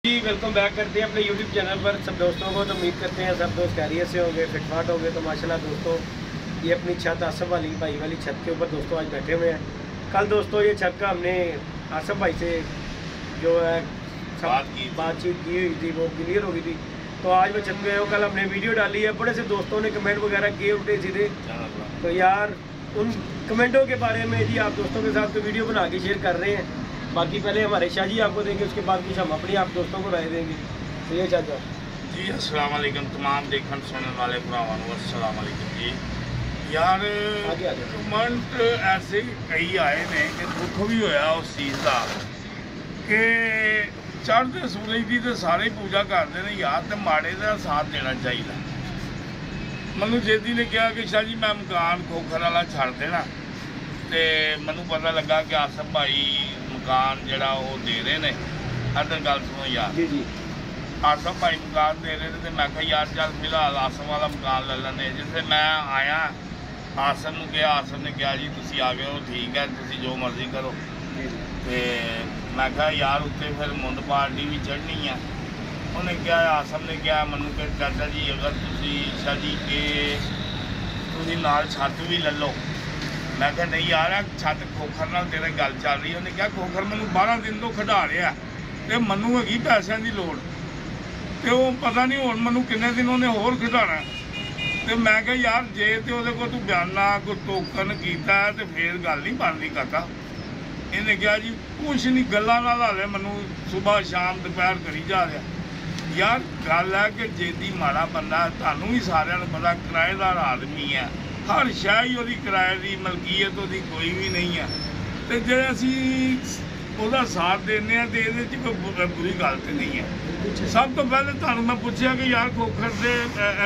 जी welcome back करते हैं अपने यूट्यूब चैनल पर सब दोस्तों को। तो उम्मीद करते हैं सब दोस्त खैरियत से होंगे, फिटफाट होंगे। तो माशाल्लाह दोस्तों ये अपनी छत आसफ वाली भाई वाली छत के ऊपर दोस्तों आज बैठे हुए हैं। कल दोस्तों ये छत का हमने आसफ भाई से जो है बातचीत की हुई थी, वो क्लियर हो गई थी। तो आज वो छत पे है, कल हमने वीडियो डाली है। बड़े से दोस्तों ने कमेंट वगैरह किए उल्टे सीधे, तो यार उन कमेंटों के बारे में जी आप दोस्तों के साथ तो वीडियो बना के शेयर कर रहे हैं। बाकी पहले हमारे शाह जी आपको देंगे, उसके बाद कुछ हम अपनी आप दोस्तों को राय देंगे। तो ये चाचा जी अस्सलाम वालेकुम तमाम देखने सुनने वाले भरावां नूं अस्सलाम वालेकुम जी। यार कमेंट ऐसे कई आए ने कि दुख भी होया उस चीज़ का कि चढ़ते सूरज की तो सारे पूजा करते हैं यार, तो माड़े का साथ देना चाहिए। मैनू जेदी ने कहा कि शाह जी मैं मकान खोखर वाला छड़ देना, तो मैनू पता लगा कि आसफ भाई मकान जरा वो दे रहे ने। अदर गल सुनो यार, जी जी आसफ भाई मकान दे रहे थे, मैं कहा यार चल फिलहाल आसफ वाला मकान ले लें। जिससे मैं आया आसफ ने कहा, आसफ ने कहा जी तुम आ गए हो, ठीक है तुम जो मर्जी करो। तो मैं कहा यार उत्ते फिर मुंड पार्टी भी चढ़नी है। उन्हें क्या आसफ ने कहा मैनू कि चाचा जी अगर तुम शाह जी तुम नाल छत भी ले लो। मैं कहा नहीं यार छत खोखर नाल तेरे गल चल रही है। उन्हें कहा खोखर मैनू 12 दिन तो खिडा रहा तो मैनू हैगी पैसों की लोड़, तो वो पता नहीं हुण मैनू किन्ने दिन उन्हें होर खिडाना। तो मैं कहा यार जे तो वो कोई तू बयाना कोई टोकन किया तो फिर गल नहीं बनती काका। इन्हें कहा जी कुछ नहीं गल्लां नाल हाले मैनू सुबह शाम दोपहर करी जा रहा। यार गल है कि जेदी माड़ा बंदा तुहानू भी सारिਆਂ ਨੂੰ पता किराएदार आदमी है, हर शह ही वो किराए की मलकीयत वो कोई भी नहीं है। तो जे असी ਉਹਦਾ साथ देने तो ये कोई बुरी गल तो नहीं है। सब तो पहले तुहानू मैं पूछा कि यार खोखर से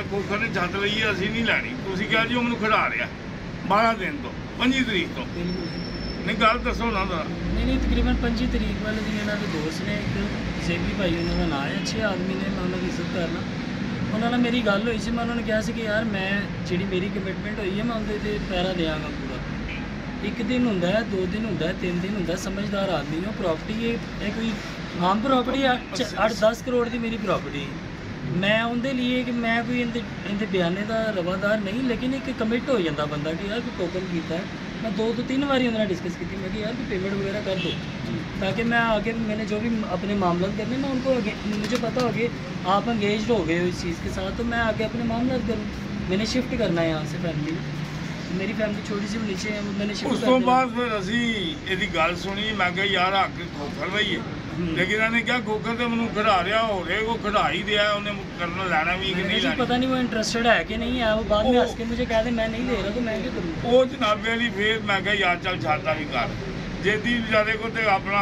खोखर ने छत लई है असी नहीं लैनी, तुसीं कहा जी वो मैनू खिडा रहा 12 दिन तो 25 तरीक तो। नहीं गल दसो ना नहीं तकरीबन 25 तरीक वाले दिन इन्होंने दोस्त ने एक सेबी भाई उन्होंने नाम है, अच्छे आदमी ने, मैं उन्होंने इज्जत करना। उन्होंने मेरी गल हुई सी, मैं उन्होंने कहा कि यार मैं जी मेरी कमिटमेंट हुई है मैं उनके पैरा देंगा पूरा। एक दिन होंगे, 2 दिन होंगे, 3 दिन होंगे। समझदार आदमी हो। प्रॉपर्टी ये कोई आम प्रॉपर्टी 8-10 करोड़ की मेरी प्रॉपर्टी। मैं उनके लिए कि मैं कोई इनके बयाने का रवादार नहीं, लेकिन एक कमिट हो जाता बंदा कि यार कोई टोकन किया है। मैं 2-3 बार उन्होंने डिस्कस की, मैं कि यार कोई पेमेंट वगैरह कर दो ताकि मैं आगे मैंने जो भी अपने मामला करने मैं उनको मुझे पता हो कि आप अंगेज हो गए हो इस चीज़ के साथ, तो मैं आगे अपने मामला करूँ। मैंने शिफ्ट करना है यहाँ से फैमिली, मेरी फैमिली छोटी सी नीचे है, मैंने शिफ्ट उस तो बाद फिर असी इहदी गल सुनी। मैं कहा यार हक खोखर दा ही है, लेकिन इन्होंने क्या खोखर तो मैनू खिडा रहा हो रहे वो खिडा ही दिया, उन्हें करना लेना भी कि नहीं लेना। पता नहीं वो इंटरेस्टेड है कि नहीं है, वो बाद में हंस के मुझे कह दे मैं नहीं ले रहा तो मैं क्या करूँ। वो जनाबे वाली फिर मैं कहा यार चल छाता भी कर जेदी बेचारे को तो अपना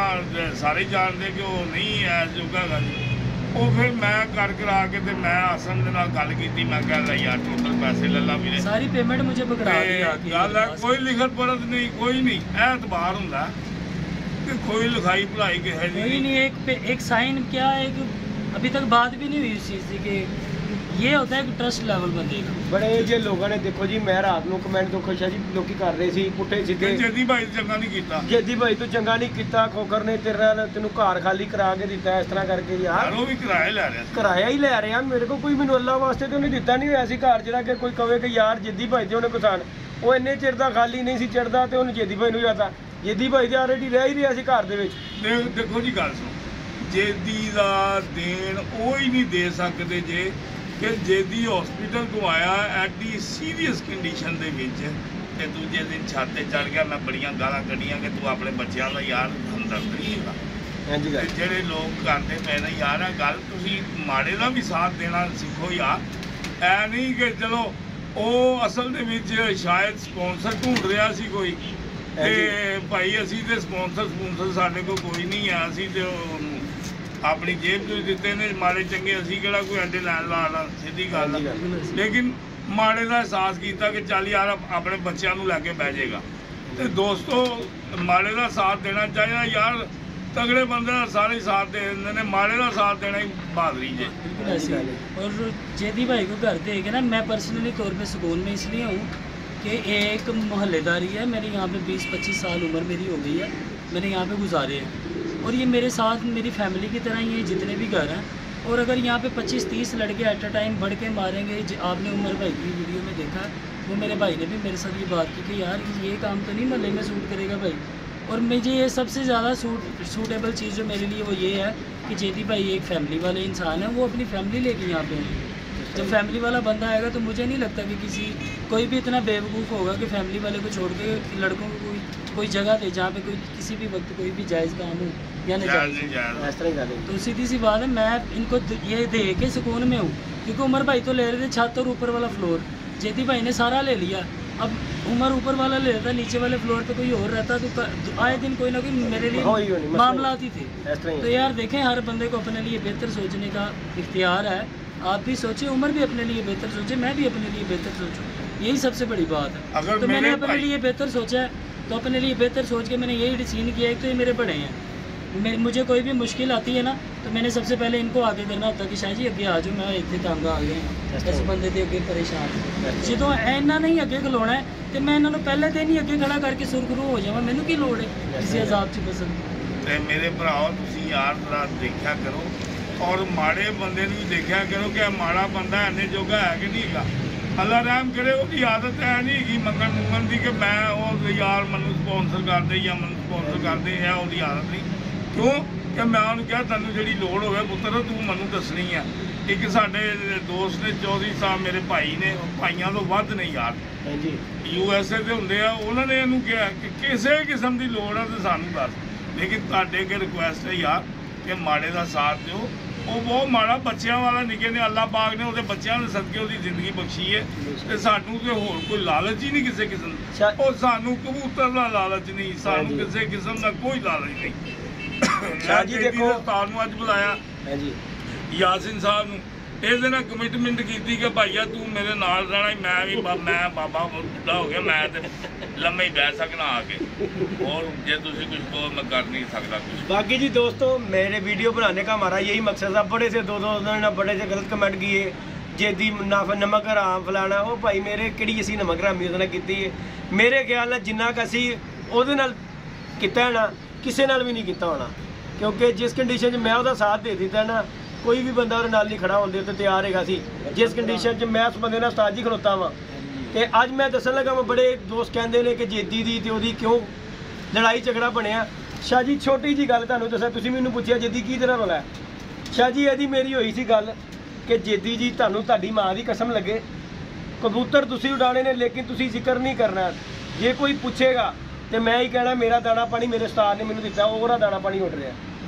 सारे जानते कि वो नहीं है जोगा गा जी। वो फिर मैं कर करा के ते मैं आसन दे नाल गल कीती, मैं कहा यार टोटल पैसे ले ला मेरे, सारी पेमेंट मुझे पकड़ा दी। गल है कोई लिखत पढ़त नहीं, कोई नहीं एतबार हुंदा कि कोई लिखाई पढ़ाई के है कोई नहीं। एक साइन क्या है कि अभी तक बात भी नहीं हुई उस चीज़ की, कि ये होता है कि ट्रस्ट लेवल बंदे का। बड़े जे लोगों ने देखो जी मैं रात को कमेंट देखो शाह जी लोग कर रहे थे पुट्ठे सीधे, जेदी भाई चंगा नहीं कीता, जेदी भाई तू चंगा नहीं किया, खोखर ने तेरा तेन घर खाली करा के दिता इस तरह करके। यार वो भी किराया ले रहा, किराया ही ले रहे हैं मेरे को, कोई मैनू अल्लाह वास्ते तो उन्हें दिता नहीं होया सी घर जरा कि कोई कहे कि यार जेदी भाई तो उन्हें पछाण वो इन्ने चिर का खाली नहीं सी चढ़ता तो उन्हें जेदी भाई नूं जाता। जेदी भाई तो ऑलरेडी रह ही रहा सी घर दे विच। देखो जी गल सुनो, जेदी का देन वो ही नहीं दे सकते जे कि जेदी हॉस्पिटल तो आया एडी सीरीयस कंडीशन दे विच ते दूजे दिन छत ते चढ़ गया। मैं बड़ियां गालां कढ़ियां कि तू अपने बच्चों का यार हमदर्द नहीं है। ਜਿਹੜੇ लोग करते पे ना यार गल तुसी माड़े का भी साथ देना सीखो यार। ऐ नहीं कि चलो वो असल दे विच शायद स्पॉन्सर ढूंढ रहा सी कोई ते भाई असी ते स्पॉन्सर साडे कोल कोई नहीं है, असी ते अपनी जेब चो दिते ने माड़े चंगे असी किहड़ा कोई अंडे लैन ला सीधी गल। लेकिन माड़े का एहसास किया कि चल यार अपने बच्चों को लैके बह जाएगा। तो दोस्तों माड़े का साथ देना चाहिए यार, तगड़े बंदे सारे साथ दे देंगे ने, माड़े का साथ देना ही बहादुरी जे। और जेदी भाई को घर देखे ना मैं पर्सनली तौर पे सुकून में इसलिए हूँ कि एक मोहल्लेदारी है, मेरे यहाँ पे 20-25 साल उम्र मेरी हो गई है, मैंने यहाँ पे गुजारे हैं। और ये मेरे साथ मेरी फैमिली की तरह ही है जितने भी घर हैं। और अगर यहाँ पे 25-30 लड़के एट अ टाइम बढ़ के मारेंगे, आपने उमर भाई की वीडियो में देखा, वो मेरे भाई ने भी मेरे साथ ये बात की कि यार ये काम तो नहीं महल्ले में सूट करेगा भाई। और मुझे ये सबसे ज़्यादा सूटेबल चीज़ जो मेरे लिए वो ये है कि जेदी भाई एक फैमिली वाले इंसान है, वो अपनी फैमिली लेके यहाँ पे हैं। जब फैमिली वाला बंदा आएगा तो मुझे नहीं लगता कि कोई भी इतना बेवकूफ़ होगा कि फैमिली वाले को छोड़ के लड़कों को कोई जगह दे जहाँ पे कोई किसी भी वक्त कोई भी जायज़ काम हो या नहीं। तो सीधी सी बात है, मैं इनको ये दे के सुकून में हूँ, क्योंकि उमर भाई तो ले रहे थे छत और ऊपर वाला फ्लोर, जेदी भाई ने सारा ले लिया। अब उमर ऊपर वाला ले रहा था, नीचे वाले फ्लोर पे कोई और रहता तो आए दिन कोई ना कोई मेरे लिए मामला आती थी। तो यार देखें, हर बंदे को अपने लिए बेहतर सोचने का इख्तियार है। आप भी सोचें, उमर भी अपने लिए बेहतर सोचे, मैं भी अपने लिए बेहतर सोचूं, यही सबसे बड़ी बात है। तो मैंने अपने लिए बेहतर सोचा है, तो अपने लिए बेहतर सोच के मैंने यही डिसीजन किया है कि तो ये मेरे बड़े हैं, मुझे कोई भी मुश्किल आती है ना तो मैंने सबसे पहले इनको आगे करना होता कि शाह जी अगे आ जाओ, मैं इतने तंग आ गए इस बंदे के अगे परेशान। जो इन्ना नहीं अगे खलोना है तो मैं इन्होंने पहले दिन ही अगे खड़ा करके सुरखरू हो जावा, मैनू की लोड़ है किसी अजाब च पसंद। मेरे भराओ तुसी यार जरा देखा करो और माड़े बंदे भी देखा करो कि माड़ा बंदा इन्ने जोगा है कि नहीं है। अल्लाह रहम करे, उसकी आदत है नहीं कि मंगन मुंगन की कि मैं वो यार मैं स्पॉन्सर कर दे या मैं स्पॉन्सर कर दे, है उसकी आदत नहीं। क्यों कि मैं उन्होंने कहा तेन जी लोड़ हो पुत्र तू मैं दसनी है। एक साडे दोस्त ने चौधरी साहब मेरे भाई ने, भाइयों तो वध नहीं यार, USA के होंगे, उन्होंने इनू कहा कि किसी किस्म की लोड़ है तो सानू दस, लेकिन तुहाडे अगे रिक्वेस्ट है यार कि माड़े का साथ दो। वो बहुत माड़ा बच्चों वाला निके ने, अल्लाह पाक ने वो बच्चों के सदके उसकी जिंदगी बख्शी है। तो सानू तो होर कोई लालच ही नहीं किसी किस्म, और सानू कबूतर का लालच नहीं, सानू किसी किस्म का कोई लालच नहीं। अज बुलाया यासिन साहब इस दिन कमिटमेंट की कि भाईया तू मेरे नाल रहना, मैं बाबा बुढ़ा हो गया, मैं लम्मे ही बह सकना आके, और जे तुसी कुछ कहो मैं कर नहीं सकता कुछ। बाकी जी दोस्तों, मेरे वीडियो बनाने का हमारा यही मकसद था। बड़े से दो उन्होंने बड़े से गलत कमेंट किए, जेदी नमक हराम फलाना, वो भाई मेरे किहड़ी असीं नमक हरामी उहदे नाल कीती है। मेरे ख्याल नाल जिन्ना क असीं उहदे नाल कीता है ना, किसी नाल भी नहीं कीता होना, क्योंकि जिस कंडीशन मैं उसका साथ दे दिता ना, कोई भी बंदा नाल नहीं खड़ा होने तो तैयार है सी। जिस कंडीशन मैं उस बंदे नाल उस्ताद जी खलोता वा, तो अज मैं दसन लगा, मैं बड़े दोस्त कहते हैं कि जेदी दी तो ओहदी क्यों लड़ाई झगड़ा बनया। शाह जी छोटी जी गल तुहानूं दस्सां, तुसीं मैनूं पुछिआ जेदी की तरह रोला है। शाह जी यदि मेरी होई सी गल कि जेदी जी तुहानूं तुहाडी मां दी कसम लगे, कबूतर तुसीं उड़ाने ने लेकिन तुसीं जिक्र नहीं करना। जे कोई पूछेगा तो मैं ही कहना मेरा दाना पानी मेरे उस्ताद ने मैनूं दिता, ओहदा दाना पानी उड़ रहा।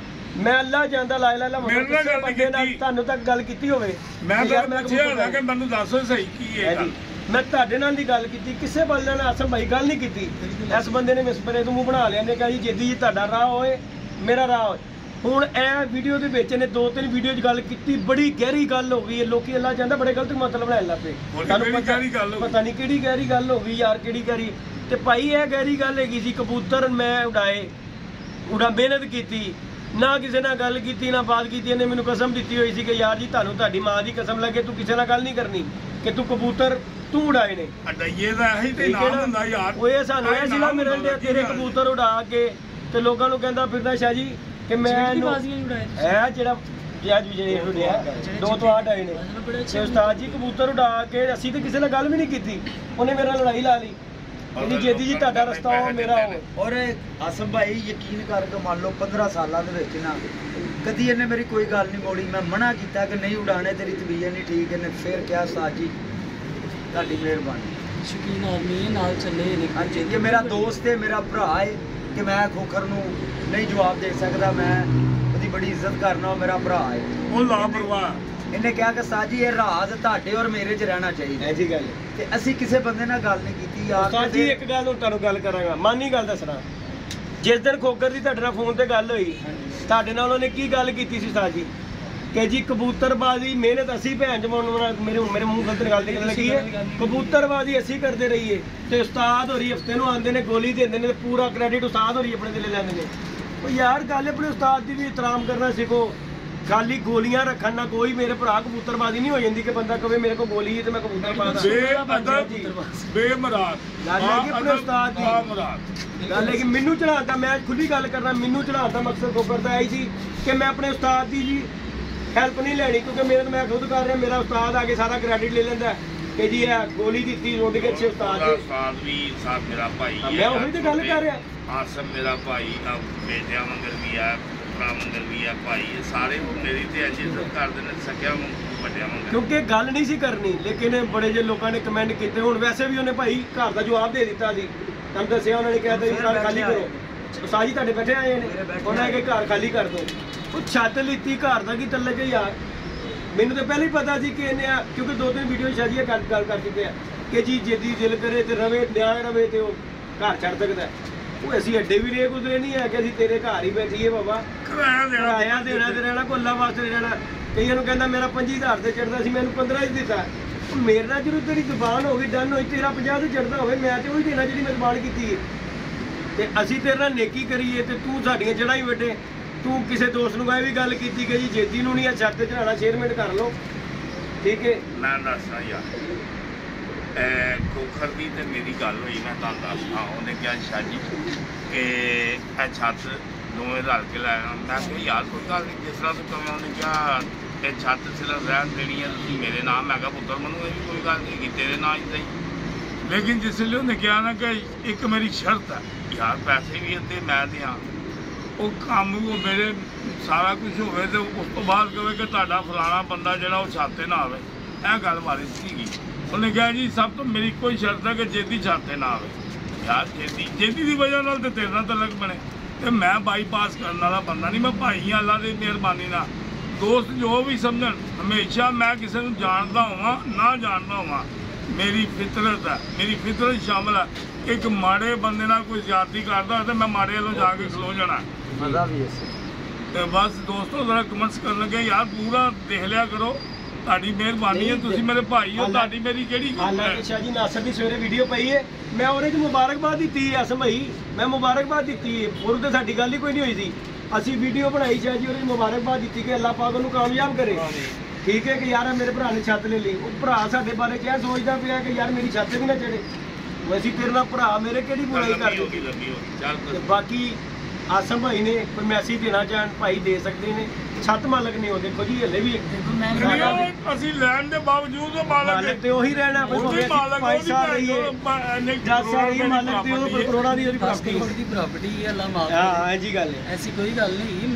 मैं अल्लाह जानदा ला इलाहा इल्लल्लाह बंदे नाल तुहानूं तक गल कीती होवे, मैं पुछिआ कि मैनूं दसो सही की है गल। मैं तुहाडे नाल दी गल कीती, किसी बंदे नाल आसम भाई गल नहीं कीती। इस बंदे ने मिसपरे तूं मूंह बना लिया, ने कहा जी जेदी जी तुहाडा राह होए मेरा राह होए। हुण ए वीडियो दे विच ने 2-3 वीडियो च गल कीती, बड़ी गहरी गल हो गई है। लोकी अल्लाह जानदा बड़े गलत मतलब बनाए लग पे, पता नहीं किहड़ी गहरी गल हो गई यार, किहड़ी गहरी। ते भाई यह गहरी गल हैगी सी, कबूतर मैं उड़ाए, मेहनत की ना, किसी ना गल की ना बात की। इन्हें मैनूं कसम दी हुई सी कि यार जी तुहानूं तुहाडी मां दी कसम लगे, तू किसी नाल गल नहीं करनी कि तू कबूतर तू उड़ाए ने। तेरे कबूतर उड़ा के ते लोकां नूं कहंदा फिरदा शाह जी कि मैं जिहड़ा जैज विजय उड़िया 2 तो 8 आए ने, उस्ताद जी कबूतर उड़ा के असीं ते किसी नाल गल भी नहीं की, उन्हें मेरे नाल लड़ाई ला ली। जेदी जी तुहाडा रस्ता हो मेरा हो। और आसम भाई यकीन करके मान लो 15 साल के ना कभी इन्हें मेरी कोई गल नहीं मोड़ी। मैं मना किया कि नहीं उड़ाने, तेरी तबीयत नहीं ठीक। इन्हें फिर क्या उस्ताद जी तुहाडी मेहरबानी, शौकीन आदमी नाल चले। हाँ जी, ये मेरा दोस्त है, मेरा भरा है कि मैं खोखर नूं नहीं जवाब दे सकता, मैं उसकी बड़ी इज्जत करना, मेरा भरा है। वो लापरवाह इन्हें कहा कि साजी ये राज तुहाडे और मेरे च रहना चाहिए जी गल, ते असीं किसी बंदे नाल गल नहीं कीती यार। साजी एक गल हुण तुहानूं गल करांगा, मानी गल दसना। जिस दिन खोकर दी तुहाडे नाल फोन ते गल होई, तुहाडे नाल उहने की गल कीती सी साजी कि जी कबूतरबाजी मेहनत असीं भैन च मेरे मूँह गलत गल निकल लगी है, कबूतरबाजी असीं करदे रहिए ते उस्ताद होरी हफ्ते नूं आंदे ने गोली देंदे ने, पूरा क्रेडिट उस्ताद होरी अपने दिले लैंदे ने। यार गल अपने उस्ताद दी भी एहतराम करना सीखो। ਖਾਲੀ ਗੋਲੀਆਂ ਰੱਖਣ ਨਾਲ ਕੋਈ ਮੇਰੇ ਭਰਾ ਕਬੂਤਰਬਾਜ਼ੀ ਨਹੀਂ ਹੋ ਜਾਂਦੀ ਕਿ ਬੰਦਾ ਕਵੇ ਮੇਰੇ ਕੋਲ ਗੋਲੀ ਹੈ ਤੇ ਮੈਂ ਕਬੂਤਰ ਪਾਦਾ। ਬੇਮਰਾਦ ਗੱਲ ਹੈ ਕਿ ਆਪਣੇ ਉਸਤਾਦ ਦੀ ਗੱਲ ਹੈ ਕਿ ਮੈਨੂੰ ਚੜਾਉਣ ਦਾ, ਮੈਂ ਖੁੱਲੀ ਗੱਲ ਕਰਨਾ, ਮੈਨੂੰ ਚੜਾਉਣ ਦਾ ਮਕਸਦ ਗੋਬਰ ਦਾ ਆਈ ਸੀ ਕਿ ਮੈਂ ਆਪਣੇ ਉਸਤਾਦ ਦੀ ਜੀ ਹੈਲਪ ਨਹੀਂ ਲੈਣੀ, ਕਿਉਂਕਿ ਮੇਰੇ ਮੈਂ ਖੁਦ ਕਰ ਰਿਹਾ, ਮੇਰਾ ਉਸਤਾਦ ਆ ਕੇ ਸਾਰਾ ਕ੍ਰੈਡਿਟ ਲੈ ਲੈਂਦਾ ਕਿ ਜੀ ਇਹ ਗੋਲੀ ਦਿੱਤੀ ਰੋਡ ਕੇ ਅੱਛੇ ਉਸਤਾਦ ਦੇ। ਉਸਤਾਦ ਵੀ ਸਾਹਿਬ ਮੇਰਾ ਭਾਈ ਹੈ, ਮੈਂ ਉਹੀ ਤੇ ਗੱਲ ਕਰ ਰਿਹਾ। ਆਸਮ ਮੇਰਾ ਭਾਈ ਆ, ਬੇਟਿਆਂ ਮੰਗਲ ਵੀ ਆ, ਪੁੱਤਰਾ ਮੰਗਲ ਵੀ ਆ, ਭਾਈ ਸਾਰੇ ਮੇਰੀ ਤੇ ਅੱਜ ਇੱਜ਼ਤ ਕਰਦੇ ਨੇ, ਸਕਿਆ ਵੱਡਿਆਂ ਮੰਗਲ। ਕਿਉਂਕਿ ਗੱਲ ਨਹੀਂ ਸੀ ਕਰਨੀ, ਲੇਕਿਨ ਬੜੇ ਜੇ ਲੋਕਾਂ ਨੇ ਕਮੈਂਟ ਕੀਤੇ। ਹੁਣ ਵੈਸੇ ਵੀ ਉਹਨੇ ਭਾਈ ਘਰ ਦਾ ਜਵਾਬ ਦੇ ਦਿੱਤਾ ਸੀ, ਤੁਹਾਨੂੰ ਦੱਸਿਆ ਉਹਨਾਂ ਨੇ ਕਿਹਾ ਤਾਂ ਘਰ ਖਾਲੀ ਕਰੋ। ਉਸਤਾਦ ਜੀ ਤੁਹਾਡੇ ਬੈਠੇ ਆਏ ਨੇ, ਉਹਨਾਂ ਨੇ ਕਿਹਾ ਘਰ ਖਾਲੀ ਕਰ ਦਿਓ। ਉਹ ਛੱਤ ਲਿੱਤੀ ਘਰ ਦਾ ਕੀ ਤੱਲੇ ਚ ਯਾਰ। ਮੈਨੂੰ ਤਾਂ ਪਹਿਲਾਂ ਹੀ ਪਤਾ ਸੀ ਕਿ ਇਹਨੇ, ਕਿਉਂਕਿ 2-3 ਵੀਡੀਓ ਸ਼ਾਦੀਆ ਗੱਲ ਕਰ ਚੁੱਕੇ ਆ ਕਿ ਜੀ ਜਿਹਦੀ ਦਿਲ ਕਰੇ ਤੇ ਰਵੇ, ਨਿਆਂ ਰਵੇ ਤੇ ਉਹ ਘਰ ਛੱਡ ਸਕਦਾ। ਉਹ ਅਸੀਂ ਅੱਡੇ ਵੀ ਰੇ ਗੁਜ਼ਰੇ ਨਹੀਂ ਹੈ ਕਿ ਅਸੀਂ ਤੇਰੇ ਘਰ ਹੀ ਬੈਠੀਏ ਬਾਬਾ, ਕਿਰਾਇਆ ਦੇਣਾ ਤੇ ਰਹਿਣਾ, ਕੋਲਾ ਵਾਸਤੇ ਰਹਿਣਾ। ਕਈਆਂ ਨੂੰ ਕਹਿੰਦਾ ਮੇਰਾ 25,000 ਤੇ ਚੜਦਾ ਸੀ, ਮੈਨੂੰ 15 ਹੀ ਦਿੱਤਾ। ਮੇਰੇ ਨਾਲ ਜਦੋਂ ਤੇਰੀ ਜ਼ੁਬਾਨ ਹੋ ਗਈ ਡਨ ਹੋਈ, ਤੇਰਾ 50 ਤੇ ਚੜਦਾ ਹੋਵੇ, ਮੈਂ ਤੇ ਉਹੀ ਦੇਣਾ ਜਿਹੜੀ ਮੈਂ ਜ਼ੁਬਾਨ ਕੀਤੀ ਹੈ। ਤੇ ਅਸੀਂ ਤੇਰੇ ਨਾਲ ਨੇਕੀ ਕਰੀਏ ਤੇ ਤੂੰ ਸਾਡੀਆਂ ਜੜ੍ਹਾਂ ਹੀ ਵੱਡੇ। ਤੂੰ ਕਿਸੇ ਦੋਸਤ ਨੂੰ ਇਹ ਵੀ ਗੱਲ ਕੀਤੀ ਕਿ ਜੀ ਜੇਦੀ ਨੂੰ ਨਹੀਂ ਆ ਛੱਤ ਤੇ ਚੜਾਉਣਾ, ਸ਼ੇਅਰਮੈਂਟ ਕਰ ਲਓ, ਠੀਕ ਹੈ। ਮੈਂ ਦੱਸਦਾ ਯਾਰ, ਕੋਖਰ ਦੀ ਤੇ ਮੇਰੀ ਗੱਲ ਹੋਈ, ਮੈਂ ਤੁਹਾਨੂੰ ਦੱਸਦਾ। ਉਹਨੇ ਕਿਹਾ ਸ਼ਾਹ ਜੀ ਕਿ ਇਹ ਛੱਤ ਦੋਵੇਂ ਰਲ ਕੇ ਲਾਇਆ। ਮੈਂ ਕਿਹਾ ਯਾਰ ਕੋਈ ਗੱਲ ਨਹੀਂ, ਜਿਸ ਤਰ੍ਹਾਂ ਤੂੰ ਕਵੇਂ। ਉਹਨੇ ਕਿਹਾ ਇਹ ਛੱਤ ਸਿਰਫ ਰਹਿਣ ਦੇਣੀ ਹੈ ਤੁਸੀਂ ਮੇਰੇ ਨਾਮ। ਮੈਂ ਕਿਹਾ ਪੁੱਤਰ ਮੈਨੂੰ ਇਹ ਵੀ ਕੋਈ ਗੱਲ ਨਹੀਂ, ਤੇਰੇ ਨਾਂ ਹੀ ਸਹੀ। ਲੇਕਿਨ ਜਿਸ ਵੇਲੇ ਉਹਨੇ ਕਿਹਾ ਨਾ ਕਿ ਇੱਕ ਮੇਰੀ ਸ਼ਰਤ ਹੈ ਯਾਰ, ਪੈਸੇ ਵੀ ਅੱਧੇ ਮੈਂ ਦਿਆਂ, ਉਹ ਕੰਮ ਉਹ ਮੇਰੇ ਸਾਰਾ ਕੁਝ ਹੋਵੇ ਤੇ ਉਸ ਤੋਂ ਬਾਅਦ ਕਹੇ ਕਿ ਤੁਹਾਡਾ ਫਲਾਣਾ ਬੰਦਾ ਜਿਹੜਾ ਉਹ ਛੱਤ ਤੇ ਨਾ ਆਵੇ। ਇਹ ਗੱਲ ਬਾਰੇ ਸੀਗੀ। ਉਹਨੇ ਕਿਹਾ ਜੀ ਸਭ ਤੋਂ ਮੇਰੀ ਕੋਈ ਸ਼ਰਤ ਹੈ ਕਿ ਜੇਦੀ ਛੱਤ ਤੇ ਨਾ ਆਵੇ। ਯਾਰ ਜੇਦੀ ਦੀ ਵਜ੍ਹਾ ਨਾਲ ਤੇ ਤੇਰੇ ਨਾਲ ਤਲਕ ਬਣੇ, ਤੇ ਮੈਂ ਬਾਈਪਾਸ ਕਰਨ ਵਾਲਾ ਬੰਦਾ ਨਹੀਂ। ਮੈਂ ਭਾਈ ਹਾਂ ਅੱਲਾ ਦੀ ਮਿਹਰਬਾਨੀ ਨਾਲ। ਦੋਸਤ ਜੋ ਵੀ ਸਮਝਣ, ਹਮੇਸ਼ਾ ਮੈਂ ਕਿਸੇ ਨੂੰ ਜਾਣਦਾ ਹੋਵਾਂ ਨਾ ਜਾਣਦਾ ਹੋਵਾਂ, ਮੇਰੀ ਫਿਤਰਤ ਹੈ, ਮੇਰੀ ਫਿਤਰਤ ਸ਼ਾਮਲ ਹੈ। ਇੱਕ ਮਾੜੇ ਬੰਦੇ ਨਾਲ ਕੋਈ ਜ਼ਿਆਦਤੀ ਕਰਦਾ ਹੋਵੇ ਤਾਂ ਮੈਂ ਮਾੜੇ ਵੱਲੋਂ ਜਾ ਕੇ ਖਲੋ ਜਾਣਾ। ਮਜ਼ਾ ਵੀ ਇਸ ਤੇ ਬਸ ਦੋਸਤੋ ਜ਼ਰਾ ਕਮੈਂਟਸ ਕਰਨ ਲੱਗੇ ਯਾਰ, ਪੂਰਾ ਦੇਖ ਲਿਆ ਕਰੋ, ਤੁਹਾਡੀ ਮਿਹਰਬਾਨੀ ਹੈ, ਤੁਸੀਂ ਮੇਰੇ ਭਾਈ ਹੋ, ਤੁਹਾਡੀ ਮੇਰੀ ਕਿਹੜੀ ਹਾਲਾਂਕਿ ਸ਼ਾਹ ਜੀ ਨਾਸਰ ਦੀ ਸਵੇਰੇ ਵੀਡੀਓ ਪਈ ਹੈ, ਮੈਂ ਉਹਦੇ 'ਚ ਮੁਬਾਰਕਬਾਦ ਦਿੱਤੀ ਹੈ। ਅਸਮ ਭਾਈ ਮੈਂ ਮੁਬਾਰਕਬਾਦ ਦਿੱਤੀ ਹੈ, ਹੋਰ ਤੇ ਸਾਡੀ ਗੱਲ ਹੀ ਕੋਈ ਨਹੀਂ ਹੋਈ ਸੀ। ਅਸੀਂ ਵੀਡੀਓ ਬਣਾਈ ਸ਼ਾਹ ਜੀ, ਉਹਦੇ 'ਚ ਮੁਬਾਰਕਬਾਦ ਦਿੱਤੀ ਕਿ ਅੱਲਾਹ ਪਾਕ ਉਹਨੂੰ ਕਾਮਯਾਬ ਕਰੇ, ਠੀਕ ਹੈ। ਕਿ ਯਾਰ ਮੇਰੇ ਭਰਾ ਨੇ ਛੱਤ ਲੈ ਲਈ। ਉਹ ਭਰਾ ਸਾਡੇ ਬਾਰੇ ਕਿਆ ਸੋਚਦਾ ਪਿਆ ਕਿ ਯਾਰ ਮੇਰੀ ਛੱਤ ਵੀ ਨਾ ਚੜੇ। ਅਸੀਂ ਤੇਰੇ ਨਾਲ ਭਰਾ ਮੇਰੇ ਕਿਹੜੀ ਬੁਰਾਈ ਕਰਦੇ। ਬਾਕੀ ਆਸਮ ਭਾਈ ਨੇ ਕੋਈ ਮੈਸੇਜ ਦੇਣਾ ਚਾਹਣ ਭਾਈ ਦੇ ਸਕਦੇ ਨੇ। ਛੱਤ ਮਾਲਕ ਨੇ ਉਹ ਦੇਖੋ ਜੀ ਹਲੇ ਵੀ ਅਸੀਂ ਲੈਣ ਦੇ ਬਾਵਜੂਦ ਮਾਲਕ ਤੇ ਉਹੀ ਰਹਿਣਾ। ਪੈਸਾ ਰਹੀਏ 10 ਸਾਲ ਹੀ ਮਾਲਕ ਤੇ ਉਹ ਕਰੋੜਾਂ ਦੀ ਉਹਦੀ ਪ੍ਰਾਪਰਟੀ ਹੈ। ਅੱਲਾ ਮਾਫ ਕਰੇ। ਹਾਂ ਜੀ ਗੱਲ ਹੈ, ਐਸੀ ਕੋਈ ਗੱਲ ਨਹੀਂ।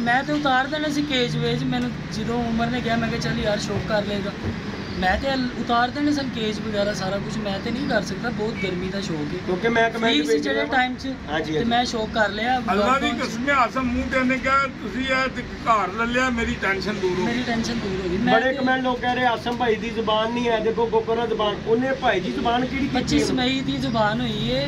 ਮੈਂ ਤੇ ਉਤਾਰ ਦੇਣਾ ਸੀ ਕੇਜ ਵੇਜ। ਮੈਨੂੰ ਜਦੋਂ ਉਮਰ ਨੇ ਕਿਹਾ, ਮੈਂ ਕਿਹਾ ਚੱਲ ਯਾਰ ਸ਼ੌਕ ਕਰ ਲੇਗਾ, ਮੈਂ ਤੇ ਉਤਾਰ ਦੇਣੇ ਸਨ ਕੇਜ ਵਗੈਰਾ ਸਾਰਾ ਕੁਝ। ਮੈਂ ਤੇ ਨਹੀਂ ਕਰ ਸਕਦਾ, ਬਹੁਤ ਗਰਮੀ ਦਾ ਸ਼ੌਕ ਹੈ। ਕਿਉਂਕਿ ਮੈਂ ਕਮੈਂਟ ਵਿੱਚ ਜਿਹੜੇ ਟਾਈਮ 'ਚ ਤੇ ਮੈਂ ਸ਼ੌਕ ਕਰ ਲਿਆ। ਅੱਲਾ ਦੀ ਕਸਮ ਹੈ, ਆਸਮ ਮੂੰਹ ਤੇ ਨੇ ਕਿਹਾ ਤੁਸੀਂ ਇਹ ਘਰ ਲੈ ਲਿਆ, ਮੇਰੀ ਟੈਨਸ਼ਨ ਦੂਰ ਹੋ ਗਈ। ਮੇਰੀ ਟੈਨਸ਼ਨ ਦੂਰ ਹੋ ਗਈ। ਬੜੇ ਕਮੈਂਟ ਲੋਕ ਕਹਿ ਰਹੇ ਆਸਮ ਭਾਈ ਦੀ ਜ਼ੁਬਾਨ ਨਹੀਂ ਹੈ। ਦੇਖੋ ਗੋਕਰਾ ਜ਼ੁਬਾਨ, ਉਹਨੇ ਭਾਈ ਦੀ ਜ਼ੁਬਾਨ ਕਿਹੜੀ ਕੀਤੀ? 25 ਮਈ ਦੀ ਜ਼ੁਬਾਨ ਹੋਈ ਹੈ।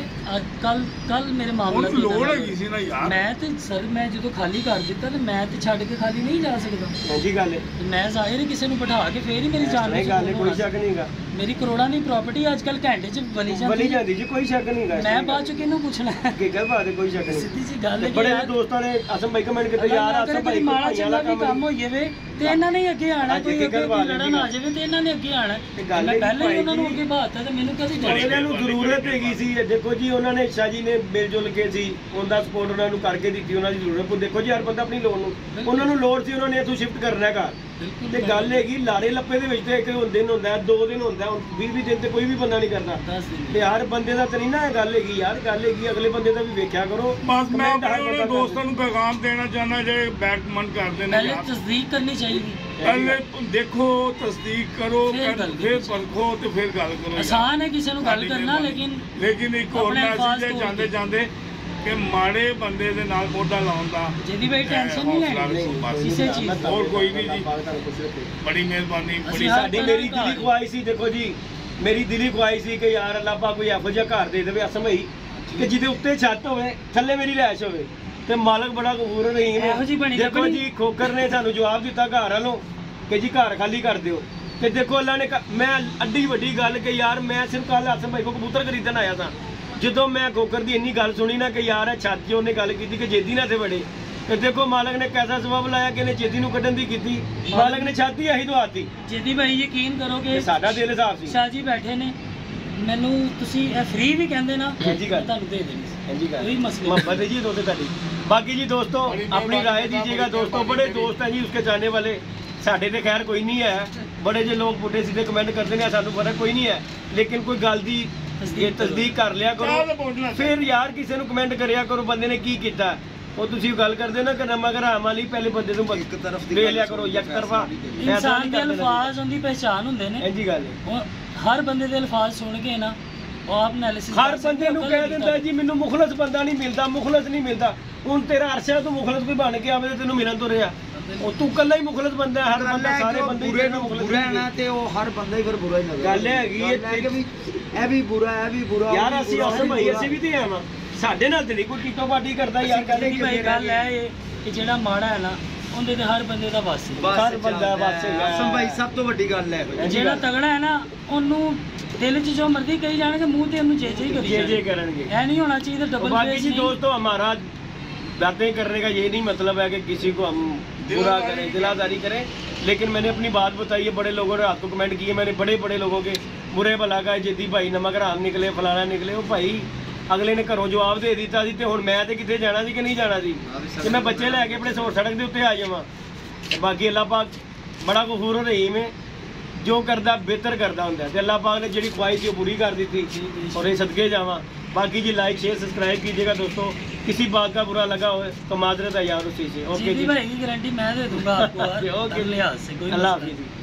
ਕੱਲ ਮੇਰੇ ਮਾਮਲਾ ਉਹਨੂੰ ਲੋੜ ਹੈਗੀ ਸੀ ਨਾ ਯਾਰ। ਮੈਂ ਤੇ ਸਰ ਮੈਂ ਜਦੋਂ ਖਾਲੀ ਕਰ ਦਿੱਤਾ ਤੇ ਮੈਂ ਤੇ ਛੱਡ ਕੇ ਖਾਲੀ ਨਹੀਂ ਜਾ ਸਕਦਾ। ਹਾਂਜੀ ਗੱਲ ਹੈ, ਮੈਂ ਜ਼ਾਹਿਰ ਕਿਸੇ ਨੂੰ ਬਿਠਾ ਕੇ ਫੇਰ ਹੀ ਮੇਰੀ ਜਾਨ ਨਹੀਂ ਗੱਲ ਕੋਈ ਸ਼ੱਕ ਨਹੀਂ। ਮੇਰੀ ਕਰੋੜਾਂ ਦੀ ਪ੍ਰਾਪਰਟੀ ਅੱਜ ਕੱਲ ਘੰਟੇ 'ਚ ਬਲੀ ਜਾਂਦੀ ਜੀ, ਕੋਈ ਸ਼ੱਕ ਨਹੀਂ। ਮੈਂ ਬਾਅਦ 'ਚ ਕਿਹਨੂੰ ਪੁੱਛਣਾ ਕੀ ਗੱਲ ਬਾਤ ਹੈ, ਕੋਈ ਸ਼ੱਕ ਨਹੀਂ। ਸਿੱਧੀ ਜੀ ਗੱਲ ਹੈ। ਬੜੇ ਦੋਸਤਾਂ ਨੇ ਆਸਮ ਭਾਈ ਕਮੈਂਟ ਕੀਤੇ ਯਾਰ ਆਸਮ ਭਾਈ ਮਾੜਾ ਚੰਗਾ ਵੀ ਕੰਮ ਹੋਈਏ ਵੇ ਤੇ ਇਹਨਾਂ ਨੇ ਅੱਗੇ ਆਣਾ। ਕੋਈ ਅੱਗੇ ਲੜਨ ਆ ਜਾਵੇ ਤੇ ਇਹਨਾਂ ਨੇ ਅੱਗੇ ਆਣਾ। ਮੈਂ ਪਹਿਲਾਂ ਹੀ ਉਹਨਾਂ ਨੂੰ ਅੱਗੇ ਬਾਤਾ ਤੇ ਮੈਨੂੰ ਕਦੀ ਇਹਨਾਂ ਨੂੰ ਜ਼ਰੂਰਤ ਹੈਗੀ ਸੀ। ਦੇਖੋ ਜੀ ਉਹਨਾਂ ਨੇ ਸ਼ਾਹ ਜੀ ਨੇ ਮਿਲ ਜੁਲ ਕੇ ਸੀ, ਉਹਦਾ ਸਪੋਰਟ ਉਹਨਾਂ ਨੂੰ ਕਰਕੇ ਦਿੱਤੀ। ਉਹਨਾਂ ਦੀ ਜ਼ਰੂਰਤ ਦੇਖੋ ਜੀ, ਹਰ ਬੰਦਾ ਆਪਣੀ ਲੋੜ ਨੂੰ, ਉਹਨਾਂ ਨੂੰ ਲੋੜ ਸੀ, ਉਹਨਾਂ ਨੇ ਇੱਥੋਂ ਸ਼ਿਫਟ ਕਰਨਾ ਘਰ। ਤੇ ਗੱਲ ਹੈਗੀ ਲਾਰੇ ਲੱਪੇ ਦੇ ਵਿੱਚ ਤੇ ਇੱਕ ਦਿਨ ਹੁੰਦਾ, 2 ਦਿਨ ਹੁੰਦਾ, 20 ਦਿਨ ਤੇ ਕੋਈ ਵੀ ਬੰਦਾ ਨਹੀਂ ਕਰਦਾ। ਤੇ ਹਰ ਬੰਦੇ ਦਾ ਤਾਂ ਨਹੀਂ ਨਾ ਗੱਲ ਹੈਗੀ ਯਾਰ। ਗੱਲ ਹੈਗੀ ਅਗਲੇ ਬੰਦੇ ਦਾ ਵੀ ਵੇਖਿਆ ਕਰੋ। ਬਸ ਮੈਂ ਆਪਣੇ ਦੋਸਤਾਂ ਨੂੰ ਪੈਗਾਮ ਦੇਣਾ ਚਾਹੁੰਦਾ ਜਿਹੜੇ ਬੈਕਮਨ ਕਰਦੇ ਨੇ, ਪਹਿਲੇ ਤਸਦੀਕ ਕਰਨੀ ਚਾਹੀਦੀ। ਪਹਿਲੇ ਦੇਖੋ, ਤਸਦੀਕ ਕਰੋ, ਫਿਰ ਪਰਖੋ ਤੇ ਫਿਰ ਗੱਲ ਕਰੋ। ਆਸਾਨ ਹੈ ਕਿਸੇ ਨੂੰ ਗੱਲ ਕਰਨਾ, ਲੇਕਿਨ ਇੱਕ ਹੋਰ ਮੈਸੇਜ ਜਾਂਦੇ ਜਾਂਦੇ ਕਿ ਮਾੜੇ ਬੰਦੇ ਦੇ ਨਾਲ ਮੋਢਾ ਲਾਉਣ ਦਾ ਜਿਹਦੀ ਬਈ ਟੈਨਸ਼ਨ ਨਹੀਂ ਲੈਣੀ ਕਿਸੇ ਚੀਜ਼ ਦੀ। ਹੋਰ ਕੋਈ ਨਹੀਂ ਜੀ, ਬੜੀ ਮਿਹਰਬਾਨੀ। ਸਾਡੀ ਮੇਰੀ ਦਿਲੀ ਖੁਆਇਸ਼ ਸੀ, ਦੇਖੋ ਜੀ ਮੇਰੀ ਦਿਲੀ ਖੁਆਇਸ਼ ਸੀ ਕਿ ਯਾਰ ਅੱਲਾਹ ਪਾਕ ਕੋਈ ਇਹੋ ਜਿਹਾ ਘਰ ਦੇ ਦੇਵੇ ਅਸਮ ਭਾਈ ਕਿ ਜਿਹਦੇ ਉੱਤੇ ਛੱਤ ਹੋਵੇ, ਥੱਲੇ ਮੇਰੀ ਰਿਹਾਇਸ਼ ਹੋਵੇ। ਤੇ ਮਾਲਕ ਬੜਾ ਗਫੂਰ ਰਹੀਮ ਹੈ। ਦੇਖੋ ਜੀ ਖੋਖਰ ਨੇ ਸਾਨੂੰ ਜਵਾਬ ਦਿੱਤਾ ਘਰ ਵਾਲੋਂ ਕਿ ਜੀ ਘਰ ਖਾਲੀ ਕਰ ਦਿਓ। ਤੇ ਦੇਖੋ ਅੱਲਾ ਨੇ, ਮੈਂ ਅੱਡੀ ਵੱਡੀ ਗੱਲ ਕਿ ਯਾਰ ਮੈਂ ਸਿਰਫ ਕੱਲ ਆਸਮ ਭਾਈ ਕੋ ਕਬੂਤਰ ਖਰੀਦਣ ਆਇਆ ਸਾਂ। ਜਦੋਂ ਮੈਂ ਖੋਖਰ ਦੀ ਇੰਨੀ ਗੱਲ ਸੁਣੀ ਨਾ ਕਿ ਯਾਰ ਛੱਤ 'ਚ ਉਹਨੇ ਗੱਲ ਕੀਤੀ ਕਿ ਜੇਦੀ ਨਾ ਤੇ ਵੜੇ, ਤੇ ਦੇਖੋ ਮਾਲਕ ਨੇ ਕੈਸਾ ਸਬਬ ਲਾਇਆ ਕਿ ਇਹਨੇ ਜੇਦੀ ਨੂੰ ਕੱਢਣ ਦੀ ਕੀਤੀ, ਮਾਲਕ ਨੇ ਛਾਤੀ ਆਹੀ ਦਵਾਤੀ। ਜੇਦੀ ਭਾਈ ਯਕੀਨ ਕਰੋ ਕਿ ਸਾਡਾ ਦਿਲ ਹਿਸਾਬ ਸੀ। ਸ਼ਾਹ ਜੀ ਬੈਠੇ ਨੇ, ਮੈਨੂੰ ਤੁਸੀਂ ਇਹ ਫ੍ਰੀ ਵੀ ਕਹਿੰਦੇ ਨਾ, ਹਾਂਜੀ ਗੱਲ ਤੁਹਾਨੂੰ ਦੇ ਦੇਣੀ ਹਾਂਜੀ ਗੱਲ ਕੋਈ ਮਸਲਾ मोहब्बत है जी दोस्तों ਤੁਹਾਡੀ। बाकी जी दोस्तों अपनी राय दीजिएगा दोस्तों, बड़े दोस्त हैं जी उसके जाने वाले, साढ़े तो खैर कोई नहीं है, बड़े जो लोग पुठे सीधे कमेंट करते हैं सानू फर्क कोई नहीं है, लेकिन कोई गल दी ये तस्दीक कर लिया करो, फिर यार किसी ਨੂੰ कमेंट करिया करो ਬੰਦੇ ਨੇ ਕੀ ਕੀਤਾ। ਉਹ ਤੁਸੀਂ ਗੱਲ ਕਰਦੇ ਨਾ ਕਿ ਨਮਕ ਹਰਾਮ ਵਾਲੀ ਪਹਿਲੇ ਬੰਦੇ ਨੂੰ ਇੱਕ ਤਰਫ ਦੀ ਵੇਖ ਲਿਆ ਕਰੋ, ਇੱਕ ਤਰਫਾ ਇਨਸਾਨ ਦੇ ਅਲਫਾਜ਼ ਉਹਦੀ ਪਹਿਚਾਨ ਹੁੰਦੇ ਨੇ। ਇੰਜੀ ਗੱਲ ਹੈ, ਹਰ ਬੰਦੇ ਦੇ ਅਲਫਾਜ਼ ਸੁਣ ਕੇ ਨਾ ਉਹ ਆਪ ਐਨਾਲਿਸਿਸ ਹਰ ਬੰਦੇ ਨੂੰ ਕਹਿ ਦਿੰਦਾ ਜੀ ਮੈਨੂੰ ਮੁਖਲਸ ਬੰਦਾ ਨਹੀਂ ਮਿਲਦਾ, ਮੁਖਲਸ ਨਹੀਂ ਮਿਲਦਾ। ਹੁਣ ਤੇਰਾ ਅਰਸ਼ਾ ਤੋਂ ਮੁਖਲਸ ਕੋਈ ਬਣ ਕੇ ਆਵੇ ਤੇ ਤੈਨੂੰ ਮਿਲਣ ਤੋਂ ਰਿਹਾ, ਉਹ ਤੂੰ ਇਕੱਲਾ ਹੀ ਮੁਖਲਸ ਬੰਦਾ ਹੈ। ਹਰ ਬੰਦਾ ਸਾਰੇ ਬੰਦੇ ਬੁਰੇ ਨੂੰ ਬੁਰਾ ਨਾ ਤੇ ਉਹ ਹਰ ਬੰਦਾ ਹੀ ਫਿਰ ਬੁਰਾ ਹੀ ਨਜ਼ਰ ਗੱਲ ਹੈਗੀ ਹੈ ਕਿ ਵੀ ਇਹ ਵੀ ਬੁਰਾ ਹੈ, ਇਹ ਵੀ ਬੁਰਾ ਯਾਰ। ਅਸੀਂ ਆਸਮ ਭਾਈ ਅਸੀਂ ਵੀ ਤੇ ਆਵਾਂ, ਸਾਡੇ ਨਾਲ ਤੇ ਨਹੀਂ ਕੋਈ ਟੀਟੋ ਪਾਟੀ ਕਰਦਾ ਯਾਰ। ਕਹਿੰਦੇ ਕਿ ਭਾਈ ਗੱਲ ਹੈ ਇਹ ਕਿ ਜਿਹੜਾ ਮਾੜਾ ਹੈ ਨਾ ਉਹਦੇ ਤੇ ਹਰ ਬੰਦੇ ਦਾ ਵਾਸ ਹੈ, ਹਰ ਬੰਦਾ ਬਸ ਆਸਮ ਭਾਈ ਸਭ ਤੋਂ ਵੱਡੀ ਗੱਲ ਹੈ। ਜਿਹੜਾ ਤਗੜਾ ਹੈ ਨਾ ਉਹਨੂੰ ਦਿਲ 'ਚ ਜੋ ਮਰਜ਼ੀ ਕਹੀ ਜਾਣਗੇ, ਮੂੰਹ ਤੇ ਉਹਨੂੰ ਜੇ ਜੇ ਕਰੀ ਜੇ ਕਰਨਗੇ। ਇਹ ਨਹੀਂ ਹੋਣਾ ਚਾਹੀਦਾ ਡਬਲ बाकी फेस जी नहीं। दोस्तों हमारा बातें करने का ये नहीं मतलब है कि किसी को हम बुरा करें, दिलादारी करें, लेकिन मैंने अपनी बात बताई है। बड़े लोगों ने रात को कमेंट किए, मैंने बड़े बड़े लोगों के बुरे भला का जिद्दी भाई नमक हराम निकले फलाना निकले। वो भाई अगले ने घरों जवाब दे दिता जी, ते हुण मैं ते किथे जाना सी कि नहीं जाना सी, कि मैं बच्चे लैके अपने सोर सड़क के उत्ते आ जावां। बाकी अल्लाह पाक बड़ा गफूर रहीम है, जो करदा बेहतर करदा हुंदा है, ते अल्लाह पाक ने जिहड़ी ख्वाहिश सी पूरी कर दी थी और ये सदके जावां। बाकी जी लाइक शेयर सब्सक्राइब कीजिएगा दोस्तों, किसी बात का बुरा लगा हो तो माजरत है यार उसी से। ओके जी भाई की गारंटी मैं दे दूंगा आपको, ओके लिहाज से कोई अल्लाह मसला हाफिज़।